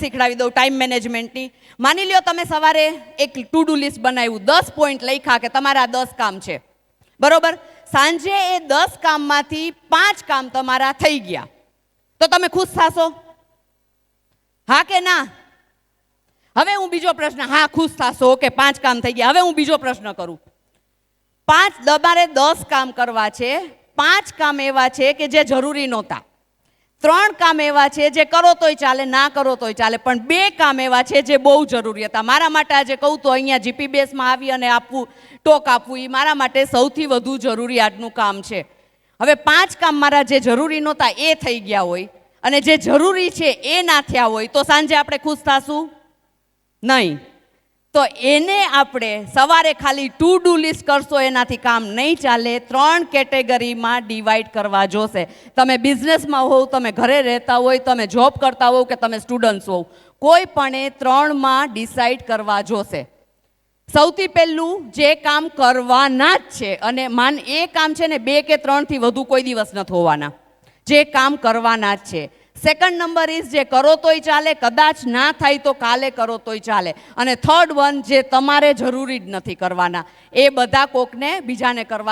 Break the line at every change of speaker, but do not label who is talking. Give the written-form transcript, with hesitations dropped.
શીખડાવી દઉં ટાઈમ મેનેજમેન્ટની. માની લ્યો તમે સવારે એક ટુ ડુ લિસ્ટ બનાવ્યું, 10 પોઈન્ટ લખ્યા કે તમારા 10 કામ છે, બરોબર. સાંજે એ 10 કામમાંથી 5 કામ તમારા થઈ ગયા, તો તમે ખુશ થશો? હા કે ના? હવે હું બીજો પ્રશ્ન, હા ખુશ થશો કે 5 કામ થઈ ગયા. હવે હું બીજો પ્રશ્ન કરું. તમારે 10 કામ કરવા છે, 5 કામ એવા છે કે જે જરૂરી નહોતા, 3 કામ એવા છે જે કરો તોય ચાલે, ના કરો તોય ચાલે, પણ 2 કામ એવા છે જે બહુ જરૂરી હતા. મારા માટે આજે કહું તો અહીંયા જીપીબીએસમાં આવી અને આપવું, ટોક આપવું, એ મારા માટે સૌથી વધુ જરૂરિયાતનું કામ છે. હવે 5 કામ મારા જે જરૂરી નહોતા એ થઈ ગયા હોય અને જે જરૂરી છે એ ના થયા હોય, તો સાંજે આપણે ખુશ થશું નહીં. તો એને આપણે સવારે ખાલી ટુ ડુ લિસ્ટ કરશો એનાથી કામ નહીં ચાલે. 3 કેટેગરીમાં ડિવાઈડ કરવા જોશે. તમે બિઝનેસમાં હોવ, તમે ઘરે રહેતા હોય, તમે જોબ કરતા હોવ કે તમે સ્ટુડન્ટ્સ હોવ, કોઈ પણ 3માં ડિસાઈડ કરવા જોશે. સૌથી પહેલું જે કામ કરવાના જ છે, અને એ કામ છે ને 2 કે 3થી વધુ કોઈ દિવસ નથી હોવાના, જે કામ કરવાના જ છે. સેકન્ડ નંબર ઇઝ જે કરો તોય ચાલે, કદાચ ના થાય તો કાલે કરો તોય ચાલે. અને થર્ડ વન જે તમારે જરૂરી જ નથી કરવાના, એ બધા કોકને બીજાને કરવા